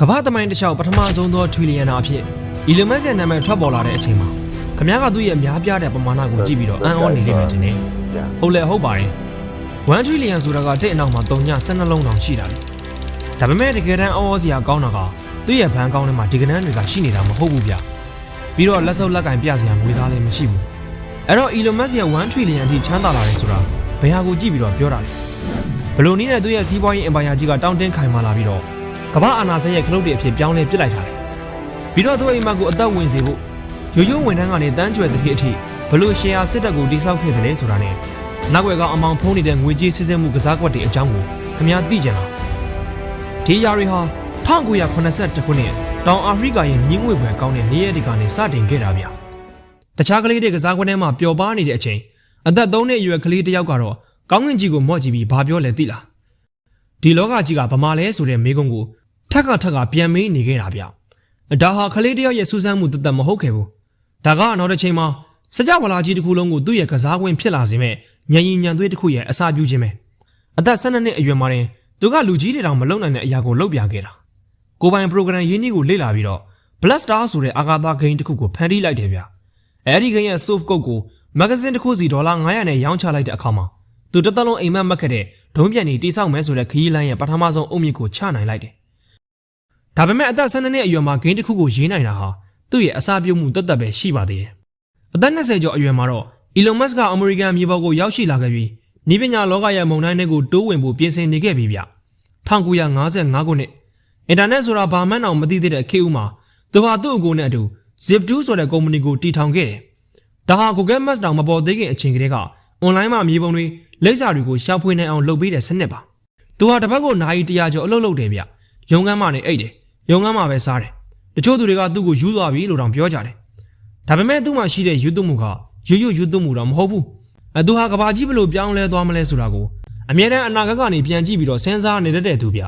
ကမ္ဘာသမိုင်းတစ်လျှောက်ပထမဆုံးသောထရီလီယံနာအဖြစ်အီလီမတ်ရဲ့နာမည်ထွက်ပေါ်လာတဲ့အချိန်မှာခမ ्या ကသူ့ရဲ့များပြားတဲ့ပမာဏကိုကြည့်ပြီးတော့အံ့ဩနေလိမ့်မယ်တင်တယ်။ဟုတ်လေဟုတ်ပါတယ်။1ထရီလီယံဆိုတာကတဲ့အနောက်မှာ3ည12လုံးတောင်ရှိတာလေ။ဒါပေမဲ့တကယ်တမ်းအော်စရာကောင်းတာကသူ့ရဲ့ဘန်းကောင်းထဲမှာဒီကနန်းတွေကရှိနေတာမဟုတ်ဘူးဗျ။ပြီးတော့လက်စုပ်လက်ကင်ပြစရာငွေသားလည်းမရှိဘူး။အဲ့တော့အီလီမတ်ရဲ့1ထရီလီယံအထိချမ်းသာလာတယ်ဆိုတာဘယ်ဟာကိုကြည့်ပြီးတော့ပြောတာလဲ။ဘလို့နည်းနဲ့သူ့ရဲ့စီးပွားရေးအင်ပါယာကြီးကတောင်းတင်းခိုင်မာလာပြီးတော့ကမ္ဘာအာဏာစက်ရဲ့ခလုတ်တွေအဖြစ်ပြောင်းလဲပစ်လိုက်တာလေပြီးတော့သူ့အိမ်မက်ကိုအသက်ဝင်စေဖို့ရိုးရိုးဝန်ထမ်းကနေတန်းကျွယ်တဲ့ထိအထိဘလို့ရှယ်ယာစစ်တပ်ကိုတိစောက်ခဲ့တယ်လဲဆိုတာနဲ့နောက်ွယ်ကအမောင်ဖုံးနေတဲ့ငွေကြေးစစ်ဆေးမှုကစားကွက်တွေအကြောင်းကိုခင်ဗျားသိကြလားဒီယာရီဟာ1982ခုနှစ်တောင်အာဖရိကရဲ့ညင်းငွေပွဲကောင်းတဲ့နေရာတွေကနေစတင်ခဲ့တာဗျတခြားကလေးတွေကစားကွက်ထဲမှာပျော်ပါနေတဲ့အချိန်အသက်3နှစ်အရွယ်ကလေးတစ်ယောက်ကတော့ကောင်းငင်ကြီးကိုမော့ကြည့်ပြီးဘာပြောလဲသိလားဒီလောကကြီးကဗမာလဲဆိုတဲ့မိကုံးကိုထက်ကပြန်မေးနေခဲ့တာဗျဒါဟာခလေးတယောက်ရဲ့စူးစမ်းမှုတသက်မဟုတ်ခဲ့ဘူးဒါကနောက်တစ်ချိန်မှာစကြဝဠာကြီးတစ်ခုလုံးကိုသူ့ရဲ့ကစားကွင်းဖြစ်လာစေမဲ့ညံညံသွေးတစ်ခုရဲ့အစာပြုခြင်းပဲအသက်12နှစ်အရွယ်မှာတင်သူကလူကြီးတွေတောင်မလုံနိုင်တဲ့အရာကိုလုပ်ပြခဲ့တာကိုပိုင် program ရင်းနှီးကိုလေ့လာပြီးတော့ Blaster ဆိုတဲ့အာဂါသဂိမ်းတစ်ခုကိုဖန်တီးလိုက်တယ်ဗျအဲဒီဂိမ်းရဲ့ soft code ကိုမဂ္ဂဇင်းတစ်ခုစီ$900နဲ့ရောင်းချလိုက်တဲ့အခါမှာသူတစ်သက်လုံးအိမ်မက်မှတ်ခဲ့တဲ့ဒုံးပြန်နေတိစောက်မဲဆိုတဲ့ခရီးလိုင်းရဲ့ပထမဆုံးအုတ်မြစ်ကိုချနိုင်လိုက်တယ်ဒါပေမဲ့အသက်12နှစ်အရွယ်မှာဂိမ်းတစ်ခုကိုရေးနိုင်တာဟာသူ့ရဲ့အစာပြုတ်မှုတသက်ပဲရှိပါသေးတယ်အသက်20ကျော်အရွယ်မှာတော့ Elon Musk ကအမေရိကန်မြေပေါ်ကိုရောက်ရှိလာခဲ့ပြီးနည်းပညာလောကရဲ့မုန်တိုင်းတွေကိုတိုးဝင်ဖို့ပြင်ဆင်နေခဲ့ပြီဗျ1955ခုနှစ်အင်တာနက်ဆိုတာဘာမှန်းအောင်မသိသေးတဲ့ခေတ်ဦးမှာသူဟာသူ့အကိုနဲ့အတူ Zip2 ဆိုတဲ့ကုမ္ပဏီကိုတည်ထောင်ခဲ့တယ်ဒါဟာ Google Maps တောင်မပေါ်သေးခင်အချိန်ကတည်းကအွန်လိုင်းမှာမြေပုံတွေလိပ်စာတွေကိုရှာဖွေနိုင်အောင်လုပ်ပေးတဲ့စနစ်ပါသူဟာတစ်ပတ်ကိုနာရီ100ကျော်အလုပ်လုပ်တယ်ဗျရုံးခန်းမှာနေအိတ်တယ်ရုံးခန်းမှာပဲစားတယ်တချို့သူတွေကသူ့ကိုယူသွားပြီလို့တောင်ပြောကြတယ်ဒါပေမဲ့သူ့မှာရှိတဲ့ယူသွမှုကယူသွမှုတော့မဟုတ်ဘူးသူဟာကဘာကြီးဘလို့ပြောင်းလဲသွားမလဲဆိုတာကိုအမြဲတမ်းအနာဂတ်ကနေပြန်ကြည့်ပြီးတော့စဉ်းစားနေတဲ့သူဗျ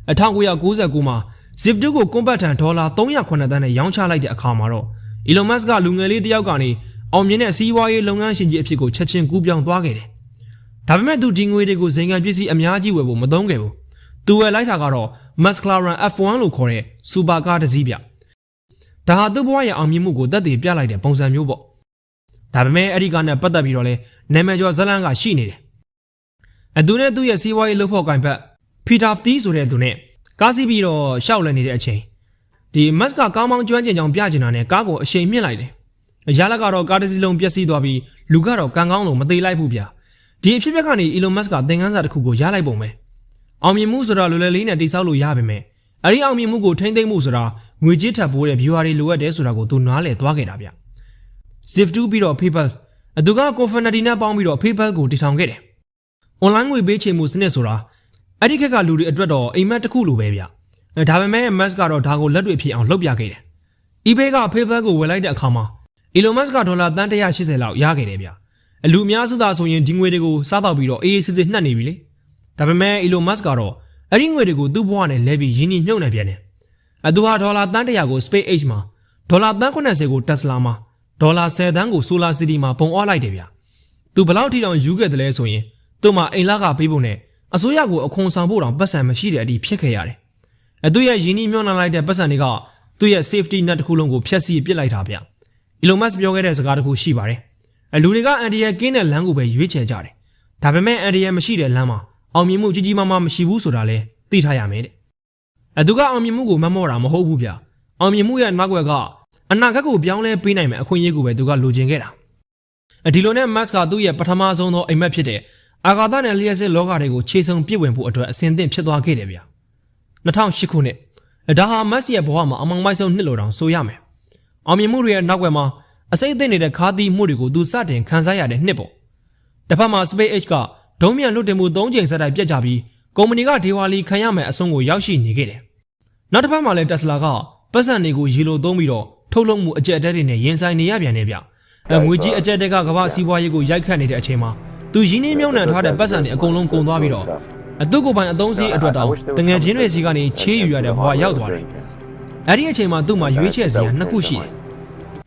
1999မှာ Zip2 ကိုကွန်ပတ်ထန်$309 သန်းနဲ့ရောင်းချလိုက်တဲ့အခါမှာတော့ Elon Musk ကလူငယ်လေးတစ်ယောက်ကနေအောင်မြင်တဲ့စီးပွားရေးလုပ်ငန်းရှင်ကြီးအဖြစ်ကိုချက်ချင်းကူးပြောင်းသွားခဲ့တယ်ဒါပေမဲ့သူဒီငွေတွေကိုဇိမ်ခံပစ္စည်းအများကြီးဝယ်ဖို့မသုံးခဲ့ဘူးသူဝယ်လိုက်တာကတော့ McLaren F1 လို့ခေါ်တဲ့စူပါကားတစ်စီးဗျဒါဟာသူ့ဘဝရဲ့အောင်မြင်မှုကိုသက်သေပြလိုက်တဲ့ပုံစံမျိုးပေါ့ဒါပေမဲ့အဲ့ဒီကားနဲ့ပတ်သက်ပြီးတော့လဲနာမည်ကျော်ဇလန်းကရှိနေတယ်သူနဲ့သူ့ရဲ့စီးပွားရေးလုပ်ဖို့ကင်ဖက် Peter Thiel ဆိုတဲ့သူနဲ့ကားစီးပြီးတော့ရှောက်လည်နေတဲ့အချိန်ဒီ Musk ကကားမောင်းကျွမ်းကျင်ကြောင်ပြချင်တာနဲ့ကားကိုအရှိန်မြင့်လိုက်တယ်ရလကတော့ကားတစ်စီးလုံးပျက်စီးသွားပြီးလူကတော့ကံကောင်းလို့မသေးလိုက်ဘူးဗျဒီအဖြစ်အပျက်ကနေ Elon Musk ကသင်ခန်းစာတစ်ခုကိုရလိုက်ပုံပဲအောင်မြင်မှုဆိုတာလွယ်လွယ်လေးနဲ့တိစောက်လို့ရပါမယ်အဲ့ဒီအောင်မြင်မှုကိုထိမ့်သိမ့်မှုဆိုတာငွေကြေးထပ်ပိုးတဲ့ viewer တွေလိုအပ်တယ်ဆိုတာကိုသူနားလည်သွားခဲ့တာဗျ Zip2 ပြီးတော့ PayPal သူက Confinity နဲ့ပေါင်းပြီးတော့ PayPal ကိုတည်ထောင်ခဲ့တယ် online ငွေပေးချေမှုစနစ်ဆိုတာအဲ့ဒီခက်ကလူတွေအတွက်တော့အိမ်မက်တစ်ခုလိုပဲဗျဒါပေမဲ့ Musk ကတော့ဒါကိုလက်တွေ့ဖြစ်အောင်လုပ်ပြခဲ့တယ် eBay က PayPal ကိုဝယ်လိုက်တဲ့အခါမှာ Elon Musk က$သန်း180လောက်ရခဲ့တယ်ဗျအလူအများစုသာဆိုရင်ဒီငွေတွေကိုစားတော့ပြီးတော့အေးအေးဆေးဆေးနှက်နေပြီလေဒါပေမဲ့ Elon Musk ကတော့အဲ့ဒီငွေတွေကိုသူ့ဘဝနဲ့လဲပြီးရင်းနှီးမြှုပ်နှံပြန်တယ်သူဟာ$သန်း100ကို SpaceX မှာ$သန်း80ကို Tesla မှာ$10 သန်းကို Solar City မှာပုံအောလိုက်တယ်ဗျသူဘလောက်ထိတောင်ယူခဲ့တယ်လဲဆိုရင်သူ့မှာအိမ်လကပေးဖို့နဲ့အစိုးရကိုအခွန်ဆောင်ဖို့တောင်ပတ်စံမရှိတဲ့အထိဖြစ်ခဲ့ရတယ်သူ့ရဲ့ရင်းနှီးမြှုပ်နှံလိုက်တဲ့ပတ်စံတွေကသူ့ရဲ့ safety net တစ်ခုလုံးကိုဖျက်ဆီးပစ်လိုက်တာဗျElon Musk ပြောခဲ့တဲ့စကားတစ်ခုရှိပါတယ်လူတွေကအန်ဒီရကင်းတဲ့လမ်းကိုပဲရွေးချယ်ကြတယ်ဒါပေမဲ့အန်ဒီရမရှိတဲ့လမ်းမှာအောင်မြင်မှုကြီးကြီးမားမားမရှိဘူးဆိုတာလဲသိထားရမယ်တဲ့သူကအောင်မြင်မှုကိုမမော့တာမဟုတ်ဘူးဗျအောင်မြင်မှုရဲ့နောက်ွယ်ကအနာဂတ်ကိုပြောင်းလဲပေးနိုင်မယ့်အခွင့်အရေးကိုပဲသူကလိုချင်ခဲ့တာဒီလိုနဲ့ Musk ကသူ့ရဲ့ပထမဆုံးသောအိမ်မက်ဖြစ်တဲ့အာဂါသနဲ့လျှက်စစ်လောကတွေကိုခြေစုံပြစ်ဝင်ဖို့အတွက်အစဉ်သင့်ဖြစ်သွားခဲ့တယ်ဗျ2008ခုနှစ်ဒါဟာ Musk ရဲ့ဘဝမှာအမောင်မိုက်ဆုံးနှစ်လိုတောင်ဆိုရမယ်အောင်မြင်မှုတွေရဲ့နောက်ွယ်မှာအစိမ့်အသင့်နေတဲ့ခါးသီးမှုတွေကိုသူစတင်ခံစားရတဲ့နှစ်ပေါ့တစ်ဖက်မှာ SpaceX ကဒုံးမြန်လွှတ်တင်မှု3ကြိမ်ဆက်တိုက်ပြတ်ကြပြီးကုမ္ပဏီကဒေဝါလီခံရမယ့်အဆုံးကိုရောက်ရှိနေခဲ့တယ်နောက်တစ်ဖက်မှာလည်း Tesla ကပတ်စံတွေကိုရေလိုသုံးပြီးတော့ထုတ်လုပ်မှုအကျက်တဲတွေနဲ့ရင်ဆိုင်နေရပြန်တယ်ဗျငွေကြီးအကျက်တဲကကမ္ဘာစီးပွားရေးကိုရိုက်ခတ်နေတဲ့အချိန်မှာသူရင်းနှီးမြှုပ်နှံထားတဲ့ပတ်စံတွေအကုန်လုံးကုန်သွားပြီးတော့သူ့ကိုယ်ပိုင်အသုံးစည်းအတွက်တောင်တငယ်ချင်းတွေစီကနေချေးယူရတဲ့ဘဝရောက်သွားတယ်အဲ့ဒီအချိန်မှာသူ့မှာရွေးချယ်စရာ2ခုရှိတယ်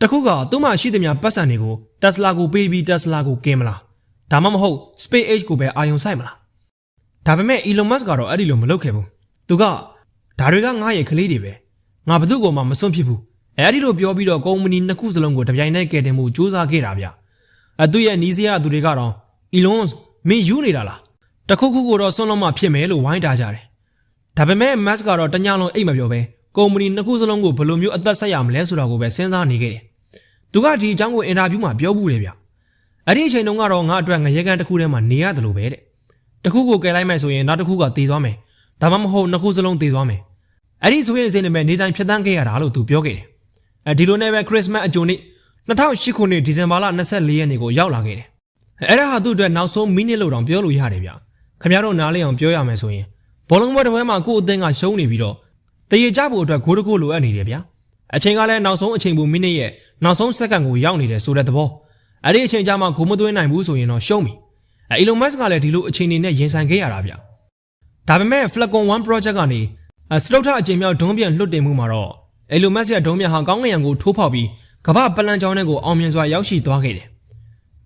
တခုကသူ့မှာရှိသမျှပတ်စံတွေကို Tesla ကိုပေးပြီး Tesla ကိုကင်းမလားဒါမှမဟုတ် SpaceX ကိုပဲအာရုံစိုက်မလားဒါပေမဲ့ Elon Musk ကတော့အဲ့ဒီလိုမလုပ်ခဲ့ဘူးသူက ဒါတွေကငါရဲ့ကလေးတွေပဲငါဘသူ့ကောင်မှမစွန့်ဖြစ်ဘူးအဲ့ဒီလိုပြောပြီးတော့ကုမ္ပဏီနှစ်ခုစလုံးကိုတပြိုင်တည်းကယ်တင်မှုစူးစမ်းခဲ့တာဗျသူ့ရဲ့နီးစရာသူတွေကတော့ Elon မင်းယူနေတာလားတခုခုကိုတော့စွန့်လုံးမှဖြစ်မယ်လို့ဝိုင်းတာကြတယ်ဒါပေမဲ့ Musk ကတော့တညလုံးအိတ်မပြောပဲကုမ္ပဏီနှစ်ခုစလုံးကိုဘယ်လိုမျိုးအသက်ဆက်ရမလဲဆိုတာကိုပဲစဉ်းစားနေခဲ့တယ်သူကဒီအကြောင်းကိုအင်တာဗျူးမှာပြောဘူးတယ်ဗျအဲ့ဒီအချိန်တုန်းကတော့ငါအတွက်ငရဲကန်တစ်ခုထဲမှာနေရတယ်လို့ပဲတဲ့တခုကိုကယ်လိုက်မယ်ဆိုရင်နောက်တစ်ခုကတည်သွားမယ်ဒါမှမဟုတ်နှစ်ခုစလုံးတည်သွားမယ်အဲ့ဒီဆိုရင်အစဉ်နဲ့ပဲနေတိုင်းဖြတ်သန်းခဲ့ရတာလို့သူပြောခဲ့တယ်ဒီလိုနဲ့ပဲခရစ်မတ်အကြိုနေ့2008ခုနှစ်ဒီဇင်ဘာလ24ရက်နေ့ကိုရောက်လာခဲ့တယ်အဲ့ဒါဟာသူ့အတွက်နောက်ဆုံးမိနစ်လို့တောင်ပြောလို့ရတယ်ဗျခင်ဗျားတို့နားလည်အောင်ပြောရမယ်ဆိုရင်ဘောလုံးပွဲတစ်ပွဲမှာကိုယ့်အသင်းကရှုံးနေပြီးတော့တရေကြဖို့အတွက်ဂိုးတစ်ခုလိုအပ်နေတယ်ဗျအချိန်ကလည်းနောက်ဆုံးအချိန်ပိုမိနစ်ရဲ့နောက်ဆုံးစက္ကန့်ကိုရောက်နေတယ်ဆိုတဲ့သဘောအဲ့ဒီအချိန်ကြာမှဂိုးမသွင်းနိုင်ဘူးဆိုရင်တော့ရှုံးပြီElon Musk ကလည်းဒီလိုအချိန်နေနဲ့ရင်ဆိုင်ခဲ့ရတာဗျဒါပေမဲ့ Falcon 1 project ကနေစတုထအချိန်မြောက်ဒုံးပြန်လွတ်တင်မှုမှာတော့ Elon Musk ရဲ့ဒုံးပြန်ဟာကောင်းကင်ယံကိုထိုးဖောက်ပြီးကမ္ဘာပလန်ကြောင်းတွေကိုအောင်မြင်စွာရောက်ရှိသွားခဲ့တယ်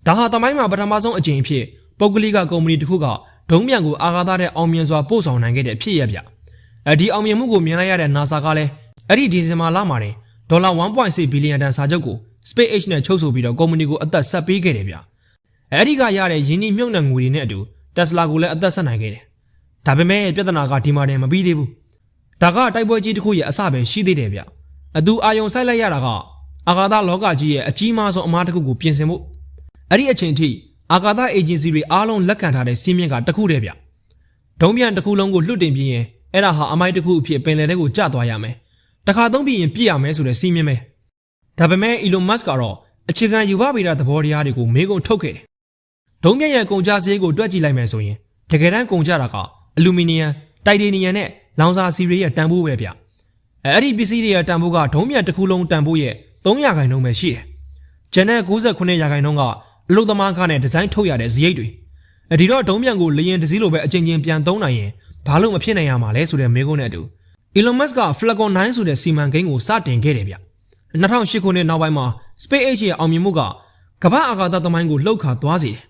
ဒါဟာသမိုင်းမှာပထမဆုံးအကြိမ်အဖြစ်ပုဂ္ဂလိကကုမ္ပဏီတစ်ခုကဒုံးပြန်ကိုအာဃာတတဲ့အောင်မြင်စွာပို့ဆောင်နိုင်ခဲ့တဲ့ဖြစ်ရဗျဒီအောင်မြင်မှုကိုမြင်လိုက်ရတဲ့ NASA ကလည်းအဲ့ဒီဒီဇင်ဘာလမှာတင်ဒေါ်လာ 1.6 ဘီလီယံတန်စာချုပ်ကို SpaceX နဲ့ချုပ်ဆိုပြီးတော့ကုမ္ပဏီကိုအသက်ဆက်ပေးခဲ့တယ်ဗျအဲ့ဒီကရတဲ့ယင်းနှိမြုပ်နှံငွေတွေနဲ့အတူ Tesla ကိုလည်းအသက်ဆက်နိုင်ခဲ့တယ်ဒါပေမဲ့ပြဿနာကဒီမှာတင်မပြီးသေးဘူးဒါကတိုက်ပွဲကြီးတစ်ခုရဲ့အစပဲရှိသေးတယ်ဗျသူအာယုံဆိုင်လိုက်ရတာကအာကာသလောကကြီးရဲ့အကြီးမားဆုံးအမားတစ်ခုကိုပြင်ဆင်ဖို့အဲ့ဒီအချိန်ထိအာကာသအေဂျင်စီတွေအားလုံးလက်ခံထားတဲ့စီးမြင့်ကတစ်ခုတည်းဗျဒုံးပြန်တစ်ခုလုံးကိုလွှတ်တင်ပြီးရင်အဲ့ဒါဟာအမိုက်တစ်ခုအဖြစ်ပင်လယ်ထဲကိုကျသွားရမယ်တခါသုံးပြီးရင်ပြည့်ရမယ်ဆိုတဲ့စီးမြင့်ပဲဒါပေမဲ့ Elon Musk ကတော့အခြေခံယူပဗေဒသဘောတရားတွေကိုမေးခွန်းထုတ်ခဲ့တယ်ဒုံးပြန်ရဲ့ကုန်ကျစရိတ်ကိုတွက်ကြည့်လိုက်မယ်ဆိုရင်တကယ်တမ်းကုန်ကျတာကအလူမီနီယံတိုက်တေနီယံနဲ့လောင်စာဆီတွေရဲ့တန်ဖိုးပဲဗျအဲ့ဒီပစ္စည်းတွေရဲ့တန်ဖိုးကဒုံးပြန်တစ်ခုလုံးတန်ဖိုးရဲ့3%ပဲရှိတယ်ကျန်တဲ့99%ကအလုပ်သမားကနဲ့ဒီဇိုင်းထုတ်ရတဲ့စရိတ်တွေဒီတော့ဒုံးပြန်ကိုလေယာဉ်တစ်စီးလိုပဲအချိန်ချင်းပြန်သုံးနိုင်ရင်ဘာလို့မဖြစ်နိုင်ရမှာလဲဆိုတဲ့မေးခွန်းနဲ့အတူ Elon Musk က Falcon 9ဆိုတဲ့စီမံကိန်းကိုစတင်ခဲ့တယ်ဗျ2008ခုနှစ်နောက်ပိုင်းမှာ SpaceX ရဲ့အောင်မြင်မှုကကမ္ဘာအာကာသသမိုင်းကိုလှုပ်ခါသွားစေတယ်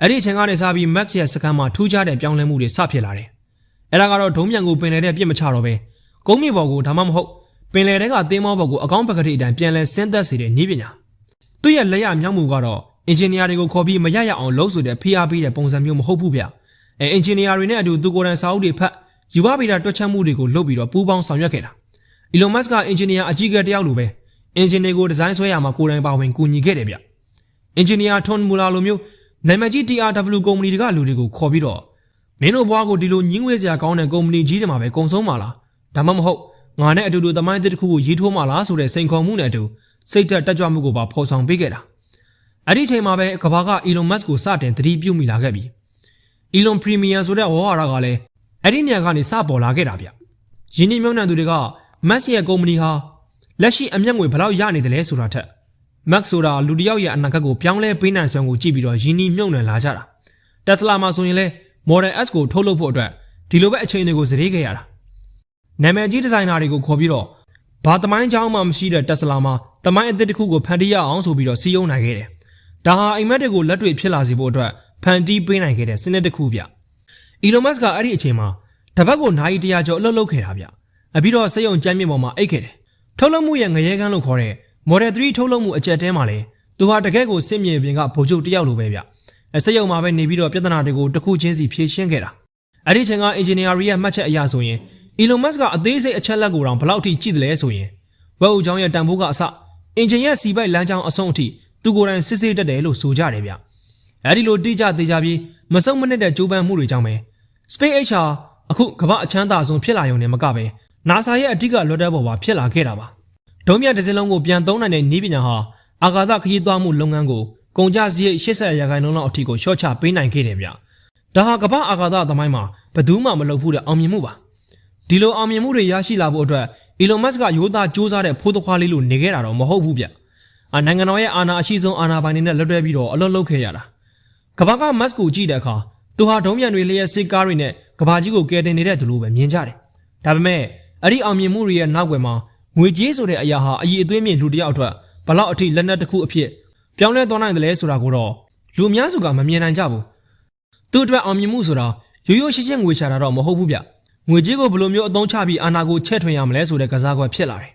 အဲ့ဒီအချိန်ကနေစပြီး Max ရဲ့စကန်မှာထူးခြားတဲ့ပြောင်းလဲမှုတွေစဖြစ်လာတယ်အဲ့ဒါကတော့ဒုံးပြန်ကိုပင်လယ်ထဲပြစ်မချတော့ပဲကုန်းမြေပေါ်ကိုဒါမှမဟုတ်ပင်လယ်ထဲကသင်းမောပေါ်ကိုအကောင်းပကတိအတိုင်းပြန်လဲဆင်းသက်စေတဲ့နည်းပညာသူ့ရဲ့လက်ရမြောက်မှုကတော့အင်ဂျင်နီယာတွေကိုခေါ်ပြီးမရရအောင်လုပ်ဆိုတဲ့ဖိအားပေးတဲ့ပုံစံမျိုးမဟုတ်ဘူးဗျအင်ဂျင်နီယာတွေနဲ့အတူသူကိုယ်တိုင်စာအုပ်တွေဖတ်ယူပဗေဒတွက်ချက်မှုတွေကိုလုပ်ပြီးတော့ပူးပေါင်းဆောင်ရွက်ခဲ့တာ Elon Musk ကအင်ဂျင်နီယာအကြီးအကဲတယောက်လိုပဲအင်ဂျင်တွေကိုဒီဇိုင်းဆွဲရမှာကိုယ်တိုင်ပါဝင်ကူညီခဲ့တယ်ဗျအင်ဂျင်နီယာထွန်မူလာလိုမျိုးနာမည်ကြီး TRW ကုမ္ပဏီတွေကလူတွေကိုခေါ်ပြီးတော့မင်းတို့ဘွားကိုဒီလိုညှင်းဝဲစရာကောင်းတဲ့ကုမ္ပဏီကြီးတွေမှာပဲကုံဆုံးမှာလားဒါမှမဟုတ်ငါနဲ့အတူတူသမိုင်းတစ်ခုကိုရေးထိုးမှာလားဆိုတဲ့စိန်ခေါ်မှုနဲ့အတူစိတ်တက်ကြွမှုကိုပါဖော်ဆောင်ပေးခဲ့တာအဲ့ဒီချိန်မှာပဲကဘာက Elon Musk ကိုစတင်သတိပြုမိလာခဲ့ပြီ Elon Premium ဆိုတဲ့ဝါဟာရကလည်းအဲ့ဒီနေရာကနေစပေါ်လာခဲ့တာဗျယင်းနှိမြုံနှံသူတွေက Musk ရဲ့ကုမ္ပဏီဟာလက်ရှိအမျက်ငွေဘယ်လောက်ရနေတယ်လဲဆိုတာထက် Musk ဆိုတာလူတစ်ယောက်ရဲ့အနာဂတ်ကိုပြောင်းလဲပေးနိုင်စွမ်းကိုကြည့်ပြီးတော့ယင်းနှိမြုံနှံလာကြတာ Tesla မှာဆိုရင်လဲ Model S ကိုထုတ်လုပ်ဖို့အတွက်ဒီလိုပဲအချိန်တွေကိုစရေးခဲ့ရတာနာမည်ကြီးဒီဇိုင်နာတွေကိုခေါ်ပြီးတော့ဘာသမိုင်းကြောင်းမှမရှိတဲ့ Tesla မှာသမိုင်းအသစ်တစ်ခုကိုဖန်တီးရအောင်ဆိုပြီးတော့စီးရုံးနိုင်ခဲ့တယ်ဒါဟာအိမ်မက်တွေကိုလက်တွေ့ဖြစ်လာစေဖို့အတွက်ဖန်တီးပေးနိုင်ခဲ့တဲ့စနစ်တစ်ခုဗျ Elon Musk ကအဲ့ဒီအချိန်မှာတပတ်ကိုနာရီ100ကျော်အလုပ်လုပ်ခဲ့တာဗျပြီးတော့စက်ရုံကြမ်းမြင့်ပေါ်မှာအိတ်ခဲ့တယ်ထုတ်လုပ်မှုရဲ့ငရဲကန်းလို့ခေါ်တဲ့ Model 3ထုတ်လုပ်မှုအကျက်တဲမှာလဲသူဟာတကယ့်ကိုစစ်မြေပြင်ကဗိုလ်ချုပ်တယောက်လိုပဲဗျစက်ရုံမှာပဲနေပြီးတော့ပြဿနာတွေကိုတစ်ခုချင်းစီဖြေရှင်းခဲ့တာအဲ့ဒီချိန်ကအင်ဂျင်နီယာတွေရဲ့မှတ်ချက်အရဆိုရင် Elon Musk ကအသေးစိတ်အချက်လက်ကိုတောင်ဘယ်လောက်ထိကြည့်တယ်လဲဆိုရင်ဝက်အူချောင်းရဲ့တန်ဖိုးကအစအင်ဂျင်ရဲ့စီပိုက်လမ်းကြောင်းအဆုံးအထိသူကိုယ်တိုင်စစ်စစ်တက်တယ်လို့ဆိုကြတယ်ဗျအဲ့ဒီလိုတိကျသေးကြပြီးမစုံမနစ်တဲ့ကြိုးပမ်းမှုတွေကြောင့်ပဲ SpaceX ဟာအခုကမ္ဘာအချမ်းသာဆုံးဖြစ်လာရုံနဲ့မကပဲ NASA ရဲ့အဓိကလွှတ်တဲ့ပေါ်မှာဖြစ်လာခဲ့တာပါဒုံးမြတ်တစ်စင်းလုံးကိုပြန်သုံးနိုင်တဲ့နည်းပညာဟာအာကာသခရီးသွားမှုလုပ်ငန်းကိုကုန်ကျစရိတ်80%လောက်အထိကိုလျှော့ချပေးနိုင်ခဲ့တယ်ဗျဒါဟာကမ္ဘာအာကာသသမိုင်းမှာဘယ်သူမှမလုပ်ဘူးတဲ့အောင်မြင်မှုပါဒီလိုအောင်မြင်မှုတွေရရှိလာဖို့အတွက် Elon Musk ကရိုးသားစူးစမ်းတဲ့ဖိုးသခွားလေးလိုနေခဲ့တာတော့မဟုတ်ဘူးဗျနိုင်ငံတော်ရဲ့အာဏာအရှိဆုံးအာဏာပိုင်တွေနဲ့လက်တွဲပြီးတော့အလုပ်လုပ်ခဲ့ရတာကမ္ဘာက Musk ကိုကြည့်တဲ့အခါသူဟာဒုံးပြန်တွေလျက်စစ်ကားတွေနဲ့ကမ္ဘာကြီးကိုကယ်တင်နေတဲ့သူလိုပဲမြင်ကြတယ်ဒါပေမဲ့အဲ့ဒီအောင်မြင်မှုတွေရဲ့နောက်ွယ်မှာငွေကြေးဆိုတဲ့အရာဟာအည်အသွေးမြင့်လူတစ်ယောက်အတွက်ဘလောက်အထိလက်နက်တစ်ခုအဖြစ်ပြောင်းလဲသွားနိုင်တယ်လဲဆိုတာကိုတော့လူအများစုကမမြင်နိုင်ကြဘူးသူ့အတွက်အောင်မြင်မှုဆိုတာရိုးရိုးရှင်းရှင်းငွေချတာတော့မဟုတ်ဘူးဗျ ငွေကြေးကိုဘယ်လိုမျိုးအသုံးချပြီးအာဏာကိုချဲ့ထွင်ရမလဲဆိုတဲ့ကစားကွက်ဖြစ်လာတယ်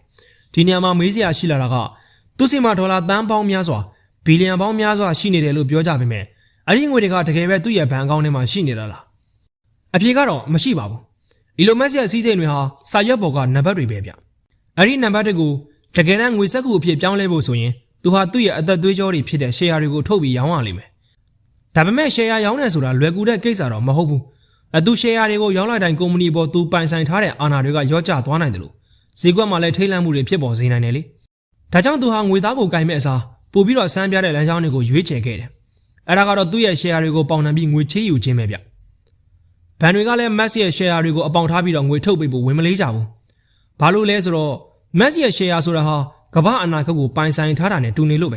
ဒီနေရာမှာမေးစရာရှိလာတာကသူစီမှာဒေါ်လာတန်းပေါင်းများစွာဘီလီယံပေါင်းများစွာရှိနေတယ်လို့ပြောကြပေမဲ့အဲ့ဒီငွေတွေကတကယ်ပဲသူ့ရဲ့ဘဏ်အကောင့်ထဲမှာရှိနေတာလားအဖြေကတော့မရှိပါဘူးအီလိုမတ်စ်ရဲ့စီးစိမ်တွေဟာစာရွက်ပေါ်ကနံပါတ်တွေပဲဗျအဲ့ဒီနံပါတ်တွေကိုတကယ်တမ်းငွေစက်ကူအဖြစ်ပြောင်းလဲဖို့ဆိုရင်သူဟာသူ့ရဲ့အသက်သွေးကြောတွေဖြစ်တဲ့ share တွေကိုထုတ်ပြီးရောင်းရလိမ့်မယ်ဒါပေမဲ့ share ရောင်းနေဆိုတာလွယ်ကူတဲ့ကိစ္စတော့မဟုတ်ဘူးသူ share တွေကိုရောင်းလိုက်တိုင်းကုမ္ပဏီပေါ်သူပိုင်ဆိုင်ထားတဲ့အာဏာတွေကရော့ကျသွားနိုင်တယ်လို့ဈေးကွက်မှာလည်းထိတ်လန့်မှုတွေဖြစ်ပေါ်စေနိုင်တယ်လေဒါကြောင့်သူဟာငွေသားကိုကင်မဲ့အစားပို့ပြီးတော့စမ်းပြတဲ့လမ်းကြောင်းတွေကိုရွေးချယ်ခဲ့တယ်အဲ့ဒါကတော့သူ့ရဲ့ share တွေကိုပေါင်နှံပြီးငွေချေးယူခြင်းပဲဗျဘဏ်တွေကလည်း Max ရဲ့ share တွေကိုအပေါင်ထားပြီးတော့ငွေထုတ်ပေးဖို့ဝင်မလေးကြဘူးဘာလို့လဲဆိုတော့ Max ရဲ့ share ဆိုတာဟာကမ္ဘာအနာဂတ်ကိုပိုင်ဆိုင်ထားတာနဲ့တူနေလို့ပ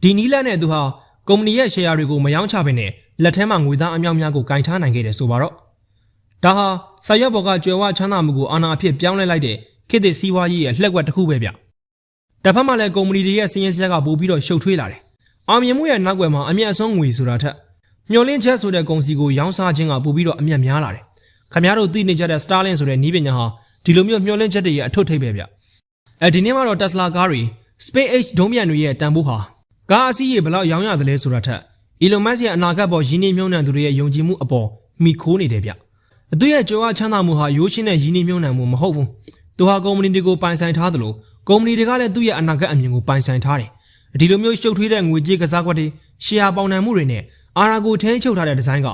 ဲဒီနီးလန်းနဲ့သူဟာကုမ္ပဏီရဲ့ share တွေကိုမရောင်းချဘဲနဲ့လက်ထဲမှာငွေသားအမြောက်များကိုကင်ထားနိုင်ခဲ့တယ်ဆိုပါတော့ဒါဟာစာရွက်ပေါ်ကကြွယ်ဝချမ်းသာမှုကိုအာဏာအဖြစ်ပြောင်းလဲလိုက်တဲ့ခေတ်သစ်စီးပွားရေးရဲ့လှက်ကွက်တစ်ခုပဲဗျတစ်ဖက်မှာလည်းကုမ္ပဏီတွေရဲ့စီးရင်စရက်ကပိုပြီးတော့ရှုပ်ထွေးလာတယ်အောင်မြင်မှုရဲ့နောက်ွယ်မှာအမြတ်အစွန်းငွေဆိုတာထက်မျောလင်းချက်ဆိုတဲ့ကုန်စည်ကိုရောင်းစားခြင်းကပိုပြီးတော့အမြတ်များလာတယ်ခင်ဗျားတို့သိနေကြတဲ့ Starlink ဆိုတဲ့နည်းပညာဟာဒီလိုမျိုးမျောလင်းချက်တွေရဲ့အထွတ်ထိပ်ပဲဗျဒီနေ့မှာတော့ Tesla ကားတွေ SpaceX ဒုံးပျံတွေရဲ့တန်ဖိုးဟာကားအစီးရေဘယ်လောက်ရောင်းရတယ်လဲဆိုတာထက် Elon Musk ရဲ့အနာဂတ်ပေါ်ရင်းနှီးမြှုပ်နှံသူတွေရဲ့ယုံကြည်မှုအပေါ်မိခိုးနေတယ်ဗျသူရဲ့ကြွယ်ဝချမ်းသာမှုဟာရိုးရှင်းတဲ့ရင်းနှီးမြှုပ်နှံမှုမဟုတ်ဘူးသူဟာကုမ္ပဏီတွေကိုပိုင်ဆိုင်ထားတယ်လို့ကုမ္ပဏီတွေကလည်းသူ့ရဲ့အနာဂတ်အမြင်ကိုပိုင်ဆိုင်ထားတယ်ဒီလိုမျိုးရှုပ်ထွေးတဲ့ငွေကြေးကစားကွက်တွေရှယ်ယာပေါင်နှံမှုတွေနဲ့အာဏာကိုထိန်းချုပ်ထားတဲ့ဒီဇိုင်းက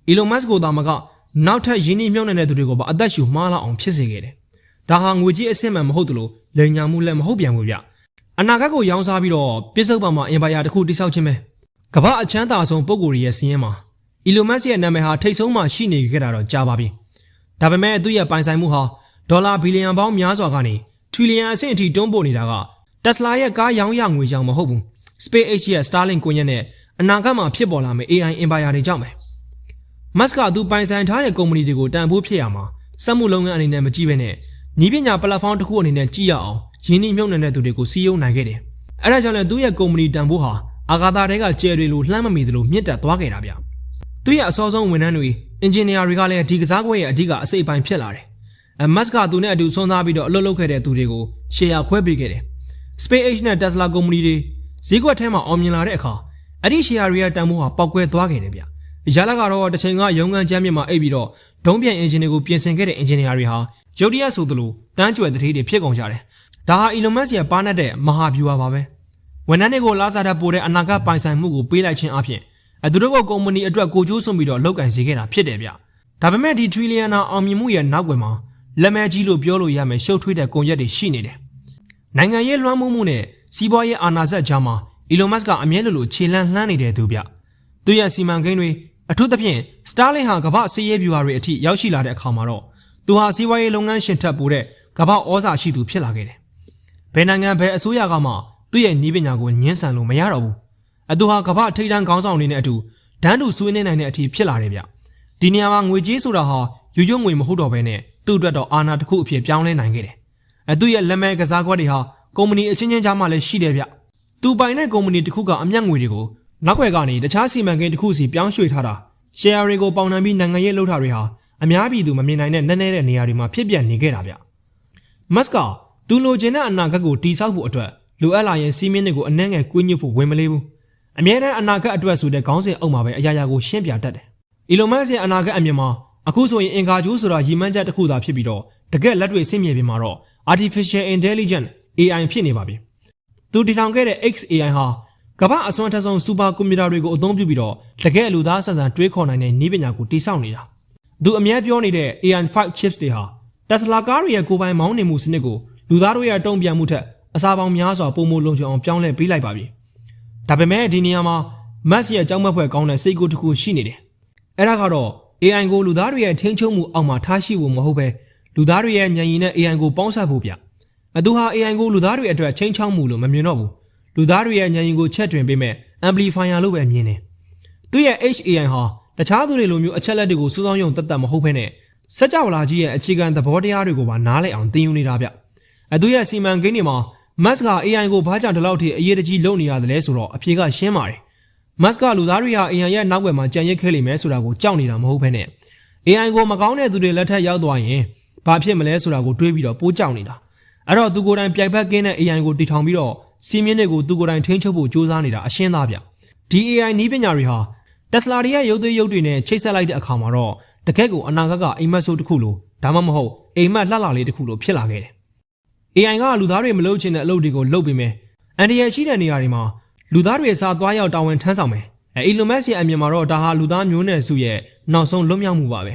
Elon Musk ကိုသာမကနောက်ထပ်ရင်းနှီးမြှုပ်နှံတဲ့သူတွေကိုပါအသက်ရှူမှားလောက်အောင်ဖြစ်စေခဲ့တယ်ဒါဟာငွေကြေးအစစ်မှန်မဟုတ်တယ်လို့လိမ်ညာမှုလည်းမဟုတ်ပြန်ဘူးဗျအနာဂတ်ကိုရောင်းစားပြီးတော့ပြစ္ဆုတ်ပံမှာအင်ပါယာတစ်ခုတိစောက်ခြင်းပဲကမ္ဘာအချမ်းသာဆုံးပုဂ္ဂိုလ်ရဲ့စီးရင်မှာ Elon Musk ရဲ့နာမည်ဟာထိတ်ဆုံးမှရှိနေခဲ့တာတော့ကြာပါပြီဒါပေမဲ့သူ့ရဲ့ပိုင်ဆိုင်မှုဟာဒေါ်လာဘီလီယံပေါင်းများစွာကနေထရီလီယံအဆင့်အထိတွန်းပို့နေတာက Tesla ရဲ့ကားရောင်းရငွေကြောင့်မဟုတ်ဘူး SpaceX ရဲ့ Starlink ကွန်ရက်နဲ့အနာဂတ်မှာဖြစ်ပေါ်လာမယ့် AI အင်ပါယာတွေကြောင့်ပဲ Musk ကသူပိုင်ဆိုင်ထားတဲ့ကုမ္ပဏီတွေကိုတန်ဖိုးဖြစ်ရမှာစက်မှုလုပ်ငန်းအနေနဲ့မကြည့်ဘဲနဲ့နည်းပညာ platform တစ်ခုအနေနဲ့ကြည့်ရအောင်ရင်းနှီးမြှုပ်နှံတဲ့သူတွေကိုစီးရုံးနိုင်ခဲ့တယ်။အဲဒါကြောင့်လည်းသူ့ရဲ့ကုမ္ပဏီတန်ဖိုးဟာအာဂါသာတွေကကျယ်တွေလိုလှမ်းမမီသလိုမြင့်တက်သွားခဲ့တာဗျ။သူ့ရဲ့အစောဆုံးဝန်ထမ်းတွေအင်ဂျင်နီယာတွေကလည်းဒီကစားကွက်ရဲ့အဓိကအစိတ်အပိုင်းဖြစ်လာတယ်။ Musk ကသူနဲ့အတူဆွမ်းသားပြီးတော့အလုပ်လုပ်ခဲ့တဲ့သူတွေကိုရှယ်ယာခွဲပေးခဲ့တယ်။ SpaceX နဲ့ Tesla ကုမ္ပဏီတွေဈေးကွက်ထဲမှာအောင်မြင်လာတဲ့အခါအဲ့ဒီရှယ်ယာတွေရဲ့တန်ဖိုးဟာပေါက်ကွဲသွားခဲ့တယ်ဗျ။ရလကတော့တစ်ချိန်ကရုံးခန်းချမ်းမြေမှာအိပ်ပြီးတော့ဒုံးပြန်အင်ဂျင်တွေကိုပြင်ဆင်ခဲ့တဲ့အင်ဂျင်နီယာတွေဟာရုတ်တရက်ဆိုသလိုတန်းကျွယ်တထေးတွေဖြစ်ကုန်ကြတယ်။ဒါဟာ Elon Musk ရဲ့ပါနတ်တဲ့မဟာဗျူဟာပါပဲ။ဝန်ထမ်းတွေကိုလာစားတဲ့ပိုတဲ့အနာဂတ်ပိုင်ဆိုင်မှုကိုပေးလိုက်ခြင်းအပြင်သူတို့ကကုမ္ပဏီအတွက်ကိုကျိုးစွန့်ပြီးတော့လုပ်ကင်စေခဲ့တာဖြစ်တယ်ဗျ။ဒါပေမဲ့ဒီထရီလီယံနာအောင်မြင်မှုရဲ့နောက်ွယ်မှာလက်မဲကြီးလို့ပြောလို့ရမယ်ရှုပ်ထွေးတဲ့ကုန်ရက်တွေရှိနေတယ်။နိုင်ငံရေးလွှမ်းမိုးမှုနဲ့စီးပွားရေးအာဏာစက်ကြားမှာ Elon Musk ကအမြဲလိုခြေလှမ်းလှမ်းနေတဲ့သူဗျ။သူရဲ့စီမံကိန်းတွေအထူးသဖြင့် Starlink ဟာကမ္ဘာစီးရဲဗျူဟာတွေအထိရောက်ရှိလာတဲ့အခါမှာတော့သူဟာစီးပွားရေးလုပ်ငန်းရှင်ထက်ပိုတဲ့ကမ္ဘာဩဇာရှိသူဖြစ်လာခဲ့တယ်။ဘယ်နိုင်ငံဘယ်အစိုးရကမှသူ့ရဲ့နည်းပညာကိုညှင်းဆန်လို့မရတော့ဘူး။သူဟာကမ္ဘာထိပ်တန်းခေါင်းဆောင်တွေနဲ့အတူဒန်းတူဆွေးနွေးနိုင်တဲ့အထိဖြစ်လာတယ်ဗျ။ဒီနေရာမှာငွေကြေးဆိုတာဟာယူကျုံငွေမဟုတ်တော့ဘဲနဲ့သူ့အတွက်တော့အာဏာတစ်ခုအဖြစ်ပြောင်းလဲနိုင်ခဲ့တယ်။သူ့ရဲ့လက်မဲကစားကွက်တွေဟာကုမ္ပဏီအချင်းချင်းကြားမှာလည်းရှိတယ်ဗျ။သူပိုင်တဲ့ကုမ္ပဏီတစ်ခုကအမျက်ငွေတွေကိုနောက်ွယ်ကနေတခြားစီမံကိန်းတစ်ခုစီပြောင်းရွှေ့ထားတာရှယ်ယာတွေကိုပေါင်နှံပြီးနိုင်ငံရေးလှုပ်ထားတွေဟာအများပြည်သူမမြင်နိုင်တဲ့နည်းနည်းတဲ့နေရာတွေမှာဖြစ်ပျက်နေခဲ့တာဗျ။ Musk ကသူလိုချင်တဲ့အနာဂတ်ကိုတည်ဆောက်ဖို့အတွက်လိုအပ်လာရင်စီးမင်းတွေကိုအနှဲငယ်ကွင်းညှို့ဖို့ဝင်မလေးဘူး။အမြဲတမ်းအနာဂတ်အတွက်ဆိုတဲ့ခေါင်းစဉ်အုပ်မှာပဲအရာရာကိုရှင်းပြတတ်တယ်။ Elon Musk ရဲ့အနာဂတ်အမြင်မှာအခုဆိုရင်အင်ကာဂျိုးဆိုတာရည်မှန်းချက်တစ်ခုသာဖြစ်ပြီးတော့တကယ်လက်တွေ့ဆင့်မြေပြင်မှာတော့ Artificial Intelligence AI ဖြစ်နေပါပြီ။သူတည်ထောင်ခဲ့တဲ့ XAI ဟာကမ္ဘာအစွမ်းထက်ဆုံးစူပါကွန်ပျူတာတွေကိုအသုံးပြုပြီးတော့တကယ်လူသားဆန်ဆန်တွေးခေါ်နိုင်တဲ့နည်းပညာကိုတည်ဆောက်နေတာ။သူအများပြောနေတဲ့ AI5 chips တွေဟာ Tesla ကားတွေရဲ့ကိုယ်ပိုင်မောင်းနှင်မှုစနစ်ကိုလူသားတို့ရဲ့တုံ့ပြန်မှုထက်အစားပေါင်းများစွာပိုမိုလုံခြုံအောင်ပြောင်းလဲပေးလိုက်ပါပြီ။ဒါပေမဲ့ဒီနေရာမှာ Musk ရဲ့ကြောက်မက်ဖွယ်ကောင်းတဲ့စိတ်ကူးတစ်ခုရှိနေတယ်။အဲ့ဒါကတော့ AI ကိုလူသားတွေရဲ့ထိန်းချုပ်မှုအောက်မှာထားရှိဖို့မဟုတ်ပဲလူသားတွေရဲ့ဉာဏ်ရည်နဲ့ AI ကိုပေါင်းစပ်ဖို့ဗျ။သူဟာ AI ကိုလူသားတွေအတွက်ချိန်ချောက်မှုလို့မမြင်တော့ဘူး။လူသားတွေရဲ့ဉာဏ်ရည်ကိုချက်တွင်ပေးမဲ့ amplifier လို့ပဲမြင်တယ်။သူရဲ့ HAI ဟာတခြားသူတွေလိုမျိုးအချက်လက်တွေကိုစူးစောင်းရုံတက်မဟုတ်ဘဲနဲ့စက်ကြောလာကြီးရဲ့အခြေခံသဘောတရားတွေကိုပါနားလည်အောင်သင်ယူနေတာဗျ။သူရဲ့စီမံကိန်းတွေမှာ Musk က AI ကိုဘာကြောင့်ဒီလောက်ထိအရေးတကြီးလုပ်နေရတယ်လဲဆိုတော့အဖြေကရှင်းပါတယ်။ Musk ကလူသားတွေဟာ AI ရဲ့နောက်ွယ်မှာကြံရစ်ခဲလိမ့်မယ်ဆိုတာကိုကြောက်နေတာမဟုတ်ဘဲနဲ့ AI ကိုမကောင်းတဲ့သူတွေလက်ထက်ရောက်သွားရင်ဘာဖြစ်မလဲဆိုတာကိုတွေးပြီးတော့ပိုးကြောက်နေတာအဲ့တော့သူကိုယ်တိုင်ပြိုင်ဘက်ကင်းတဲ့ AI ကိုတည်ထောင်ပြီးတော့စီမင်းတွေကိုသူကိုယ်တိုင်ထိန်းချုပ်ဖို့စူးစမ်းနေတာအရှင်းသားဗျဒီ AI နည်းပညာတွေဟာ Tesla တွေရဲ့ရုပ်သွေးရုပ်တွေနဲ့ချိတ်ဆက်လိုက်တဲ့အခါမှာတော့တကယ့်ကိုအနာဂတ်ကအိမ်မက်ဆိုးတစ်ခုလိုဒါမှမဟုတ်အိမ်မက်လှလှလေးတစ်ခုလိုဖြစ်လာခဲ့တယ် AI ကလူသားတွေမလုပ်ချင်တဲ့အလုပ်တွေကိုလုပ်ပေးမယ်အန်ဒီရရှိတဲ့နေရာတွေမှာလူသားတွေစာသွားရောက်တာဝန်ထမ်းဆောင်မယ်Elon Musk ရဲ့အမြင်မှာတော့ဒါဟာလူသားမျိုးနွယ်စုရဲ့နောက်ဆုံးလွတ်မြောက်မှုပါပဲ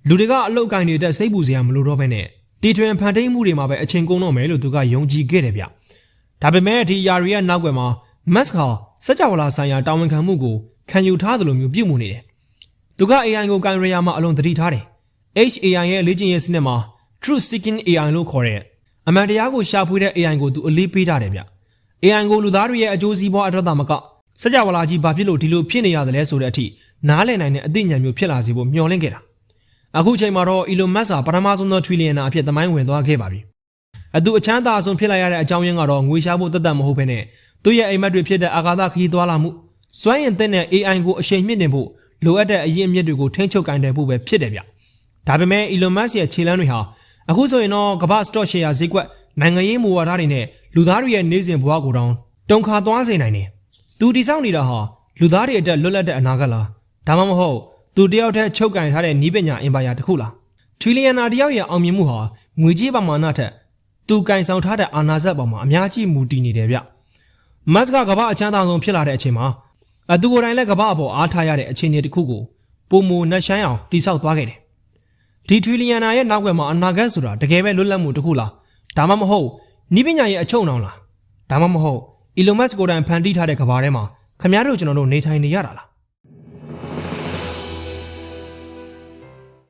လူတွေကအလုပ်ကိုင်နေတဲ့စိတ်ပူစရာမလိုတော့ဘဲနဲ့တီထွင်ဖန်တီးမှုတွေမှာပဲအချိန်ကုန်တော့မယ်လို့သူကယုံကြည်ခဲ့တယ်ဗျဒါပေမဲ့ဒီယာရီရဲ့နောက်ွယ်မှာ Musk ဟာစကြဝဠာဆိုင်ရာတာဝန်ခံမှုကိုခံယူထားသလိုမျိုးပြုမှုနေတယ်သူက AI ကိုကိုင်ရရမှာအလွန်သတိထားတယ် HAI ရဲ့လေ့ကျင့်ရေးစနစ်မှာ Truth Seeking AI လို့ခေါ်တဲ့အမှန်တရားကိုရှာဖွေတဲ့ AI ကိုသူအလေးပေးထားတယ်ဗျ AI ကိုလူသားတွေရဲ့အကျိုးစီးပွားအတွက်သာမကစကြဝဠာကြီးဘာဖြစ်လို့ဒီလိုဖြစ်နေရတယ်လဲဆိုတဲ့အထိနားလည်နိုင်တဲ့အသိဉာဏ်မျိုးဖြစ်လာစေဖို့မျှော်လင့်ခဲ့တာအခုချိန်မှာတော့ Elon Musk ဟာပထမဆုံးသော trillionaire အဖြစ်သမိုင်းဝင်သွားခဲ့ပါပြီသူအချမ်းသာဆုံးဖြစ်လာရတဲ့အကြောင်းရင်းကတော့ငွေရှားဖို့တတ်တတ်မဟုတ်ဘဲနဲ့သူ့ရဲ့အိမ်မက်တွေဖြစ်တဲ့အာကာသခရီးသွားလာမှုစွမ်းရည်သစ်နဲ့ AI ကိုအရှိန်မြင့်တင်ဖို့လိုအပ်တဲ့အရင်းအမြစ်တွေကိုထိန်းချုပ်ကင်တယ်ဖို့ပဲဖြစ်တယ်ဗျဒါပေမဲ့ Elon Musk ရဲ့ခြေလှမ်းတွေဟာအခုဆိုရင်တော့ကမ္ဘာ stock share ဈေးကွက်နိုင်ငံရေးမူဝါဒတွေနဲ့လူသားတွေရဲ့နေစဉ်ဘဝကိုတောင်တုံခါသွားစေနိုင်တယ်သူတည်ဆောက်နေတာဟာလူသားတွေအတွက်လွတ်လပ်တဲ့အနာဂတ်လားဒါမှမဟုတ်သူတယောက်တည်းချုပ်ကင်ထားတဲ့နီးပညာအင်ပါယာတစ်ခုလားထရီလီယံနာတယောက်ရဲ့အောင်မြင်မှုဟာငွေကြေးပမာဏထက်သူကင်ဆောင်ထားတဲ့အာဏာစက်ပေါ်မှာအများကြီးမူတည်နေတယ်ဗျမတ်စ်ကကမ္ဘာအချမ်းသာဆုံးဖြစ်လာတဲ့အချိန်မှာသူကိုယ်တိုင်လည်းကမ္ဘာအပေါ်အားထားရတဲ့အခြေအနေတစ်ခုကိုပုံမနှက်ရှိုင်းအောင်တည်ဆောက်သွားခဲ့တယ်ဒီထရီလီယံနာရဲ့နောက်ွယ်မှာအနာဂတ်ဆိုတာတကယ်ပဲလွတ်လပ်မှုတစ်ခုလားဒါမှမဟုတ်နီးပညာရဲ့အချုံအောင်လားဒါမှမဟုတ်Elon Musk ကိုယ်တိုင်ဖန်တီးထားတဲ့ကမ္ဘာထဲမှာခင်ဗျားတို့ကျွန်တော်တို့နေထိုင်နေရတာလား